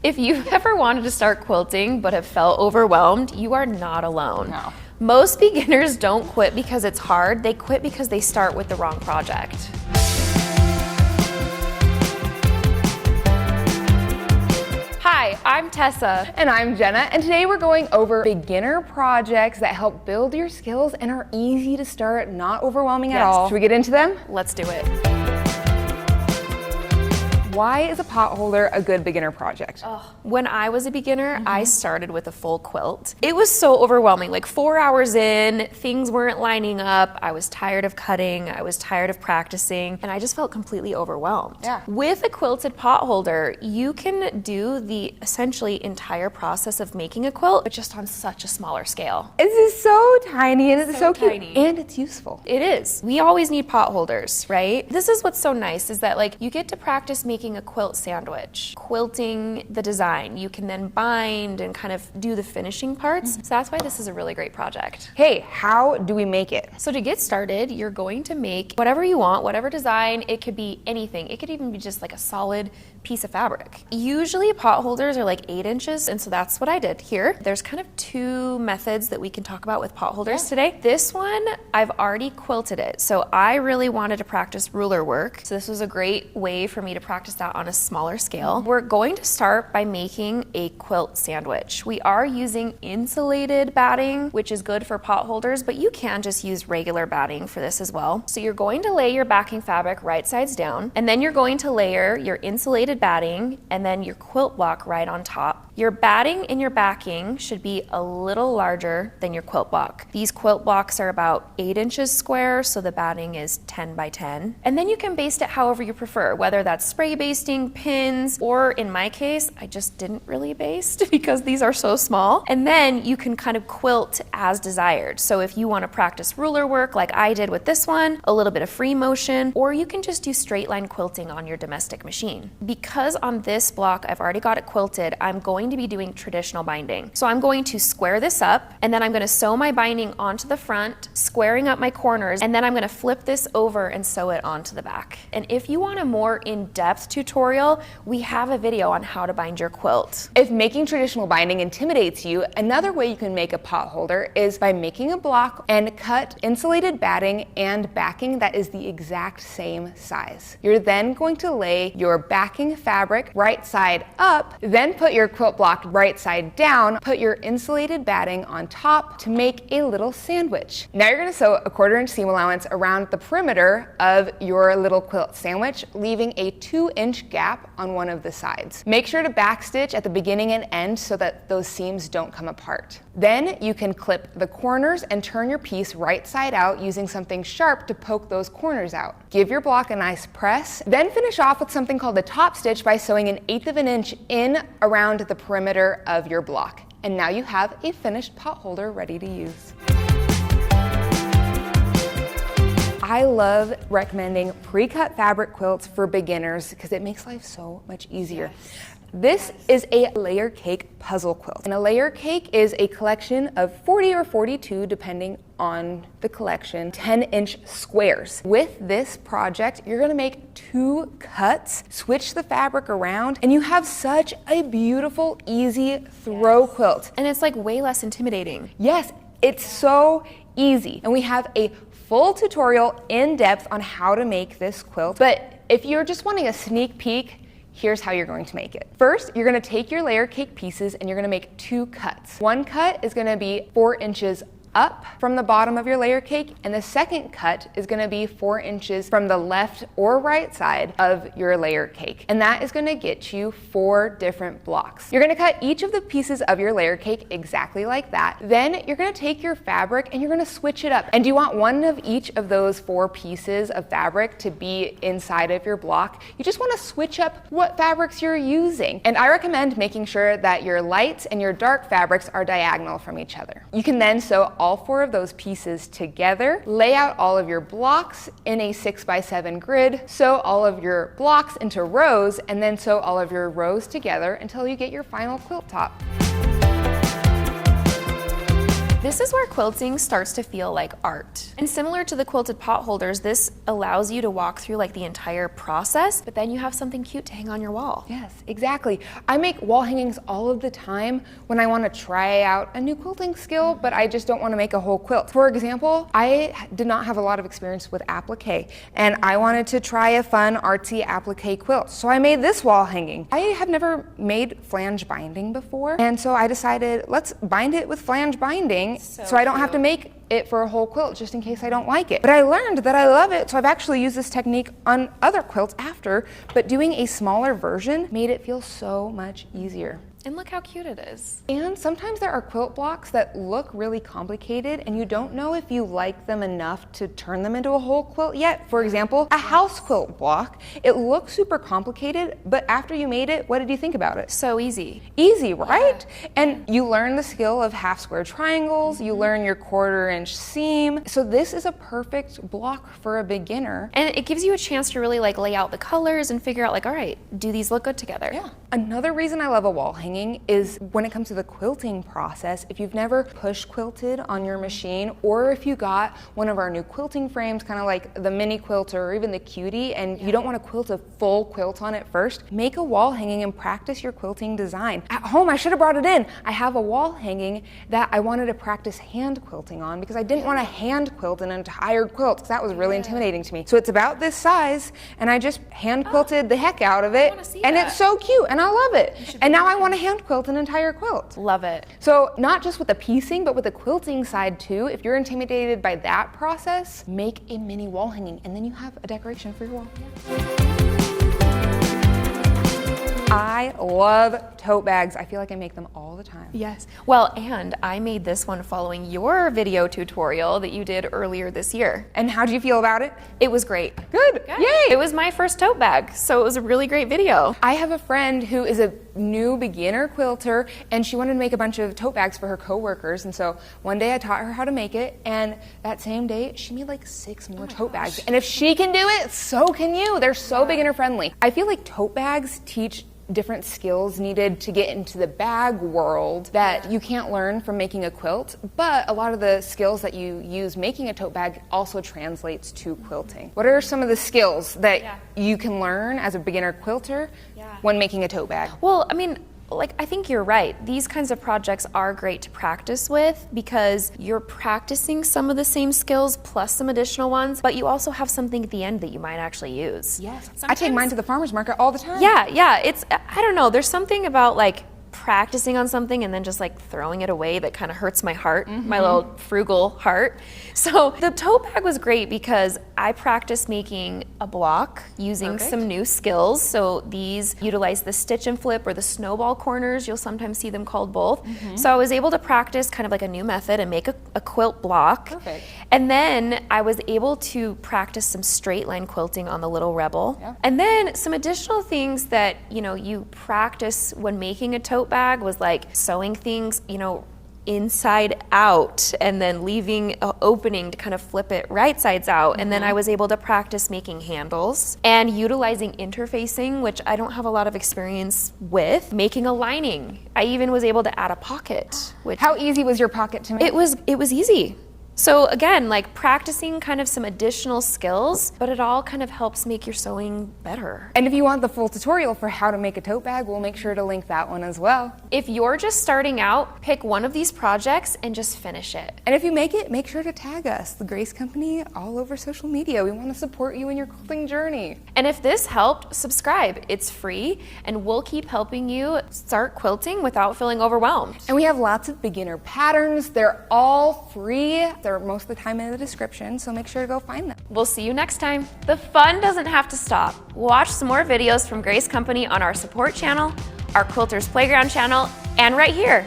If you've ever wanted to start quilting but have felt overwhelmed, you are not alone. No. Most beginners don't quit because it's hard, they quit because they start with the wrong project. Hi, I'm Tessa. And I'm Jenna, and today we're going over beginner projects that help build your skills and are easy to start, not overwhelming at all. Should we get into them? Let's do it. Why is a pot holder a good beginner project? When I was a beginner, I started with a full quilt. It was so overwhelming, like 4 hours in, things weren't lining up, I was tired of cutting, I was tired of practicing, and I just felt completely overwhelmed. Yeah. With a quilted pot holder, you can do the essentially entire process of making a quilt, but just on such a smaller scale. This is so tiny and it's so cute tiny. and it's useful. It is. We always need pot holders, right? This is what's so nice is that like you get to practice making a quilt sandwich, quilting the design. You can then bind and kind of do the finishing parts. So that's why this is a really great project. Hey, how do we make it? So to get started, you're going to make whatever you want, whatever design. It could be anything. It could even be just like a solid piece of fabric. Usually pot holders are like 8 inches, and so that's what I did here. There's kind of 2 methods that we can talk about with pot holders today. This one, I've already quilted it, so I really wanted to practice ruler work. So this was a great way for me to practice that on a smaller scale. We're going to start by making a quilt sandwich. We are using insulated batting, which is good for pot holders, but you can just use regular batting for this as well. So you're going to lay your backing fabric right sides down, and then you're going to layer your insulated batting and then your quilt block right on top. Your batting and your backing should be a little larger than your quilt block. These quilt blocks are about 8 inches square, so the batting is 10 by 10. And then you can baste it however you prefer, whether that's spray basting, pins, or in my case, I just didn't really baste because these are so small. And then you can kind of quilt as desired. So if you want to practice ruler work like I did with this one, a little bit of free motion, or you can just do straight line quilting on your domestic machine. Because on this block, I've already got it quilted, I'm going to be doing traditional binding. So I'm going to square this up, and then I'm going to sew my binding onto the front, squaring up my corners, and then I'm going to flip this over and sew it onto the back. And if you want a more in-depth tutorial, we have a video on how to bind your quilt. If making traditional binding intimidates you, another way you can make a pot holder is by making a block and cut insulated batting and backing that is the exact same size. You're then going to lay your backing fabric right side up, then put your quilt block right side down, put your insulated batting on top to make a little sandwich. Now you're going to sew a 1/4 inch seam allowance around the perimeter of your little quilt sandwich, leaving a 2-inch gap on one of the sides. Make sure to backstitch at the beginning and end so that those seams don't come apart. Then you can clip the corners and turn your piece right side out using something sharp to poke those corners out. Give your block a nice press, then finish off with something called the top stitch by sewing 1/8 of an inch in around the perimeter of your block. And now you have a finished pot holder ready to use. I love recommending pre-cut fabric quilts for beginners because it makes life so much easier. This is a layer cake puzzle quilt. And a layer cake is a collection of 40 or 42, depending on the collection, 10-inch squares. With this project, you're gonna make 2 cuts, switch the fabric around, and you have such a beautiful, easy throw quilt. And it's like way less intimidating. Yes, it's so easy. And we have a full tutorial in depth on how to make this quilt. But if you're just wanting a sneak peek, here's how you're going to make it. First, you're gonna take your layer cake pieces and you're gonna make 2 cuts. One cut is gonna be 4 inches up from the bottom of your layer cake, and the second cut is going to be 4 inches from the left or right side of your layer cake, and that is going to get you 4 different blocks. You're going to cut each of the pieces of your layer cake exactly like that. Then you're going to take your fabric and you're going to switch it up, and you want one of each of those 4 pieces of fabric to be inside of your block. You just want to switch up what fabrics you're using, and I recommend making sure that your light and your dark fabrics are diagonal from each other. You can then sew all 4 of those pieces together, lay out all of your blocks in a 6x7 grid, sew all of your blocks into rows, and then sew all of your rows together until you get your final quilt top. This is where quilting starts to feel like art. And similar to the quilted pot holders, this allows you to walk through like the entire process, but then you have something cute to hang on your wall. Yes, exactly. I make wall hangings all of the time when I want to try out a new quilting skill, but I just don't want to make a whole quilt. For example, I did not have a lot of experience with applique, and I wanted to try a fun artsy applique quilt. So I made this wall hanging. I have never made flange binding before, and so I decided let's bind it with flange binding so I don't have to make it for a whole quilt just in case I don't like it. But I learned that I love it, so I've actually used this technique on other quilts after, but doing a smaller version made it feel so much easier. And look how cute it is. And sometimes there are quilt blocks that look really complicated and you don't know if you like them enough to turn them into a whole quilt yet. For example, a house quilt block. It looks super complicated, but after you made it, what did you think about it? So easy. Easy, right? Yeah. And you learn the skill of half square triangles, you learn your 1/4 inch seam. So this is a perfect block for a beginner. And it gives you a chance to really like lay out the colors and figure out like, all right, do these look good together? Yeah. Another reason I love a wall hanging is when it comes to the quilting process, if you've never push quilted on your machine, or if you got one of our new quilting frames, kind of like the mini quilter or even the cutie, and you don't want to quilt a full quilt on it first, make a wall hanging and practice your quilting design. At home, I should have brought it in. I have a wall hanging that I wanted to practice hand quilting on because I didn't want to hand quilt an entire quilt because that was really intimidating to me. So it's about this size, and I just hand quilted the heck out of it, and it's so cute, and I love it. And now I want to hand quilt an entire quilt. Love it. So not just with the piecing, but with the quilting side too. If you're intimidated by that process, make a mini wall hanging, and then you have a decoration for your wall. I love tote bags. I feel like I make them all the time. Yes. Well, and I made this one following your video tutorial that you did earlier this year. And how did you feel about it? It was great. Good. Yay. It was my first tote bag, so it was a really great video. I have a friend who is a new beginner quilter, and she wanted to make a bunch of tote bags for her coworkers. And so one day I taught her how to make it, and that same day she made like 6 more tote bags. And if she can do it, so can you. They're so beginner friendly. I feel like tote bags teach different skills needed to get into the bag world that you can't learn from making a quilt, but a lot of the skills that you use making a tote bag also translates to quilting. What are some of the skills that you can learn as a beginner quilter when making a tote bag? Well, I mean, like, I think you're right. These kinds of projects are great to practice with because you're practicing some of the same skills plus some additional ones, but you also have something at the end that you might actually use. Yes. I take mine to the farmer's market all the time. Yeah. It's, I don't know, there's something about like practicing on something and then just like throwing it away that kind of hurts my heart, my little frugal heart. So the tote bag was great because I practiced making a block using some new skills. So these utilize the stitch and flip or the snowball corners. You'll sometimes see them called both. So I was able to practice kind of like a new method and make a quilt block. Perfect. And then I was able to practice some straight line quilting on the Little Rebel. And then some additional things that, you know, you practice when making a tote bag was like sewing things, you know, inside out and then leaving an opening to kind of flip it right sides out. And then I was able to practice making handles and utilizing interfacing, which I don't have a lot of experience with, making a lining. I even was able to add a pocket. Which How easy was your pocket to make? It was easy. So again, like practicing kind of some additional skills, but it all kind of helps make your sewing better. And if you want the full tutorial for how to make a tote bag, we'll make sure to link that one as well. If you're just starting out, pick one of these projects and just finish it. And if you make it, make sure to tag us, the Grace Company, all over social media. We want to support you in your quilting journey. And if this helped, subscribe. It's free, and we'll keep helping you start quilting without feeling overwhelmed. And we have lots of beginner patterns. They're all free. They're most of the time in the description, so make sure to go find them. We'll see you next time. The fun doesn't have to stop. Watch some more videos from Grace Company on our support channel, our Quilters Playground channel, and right here.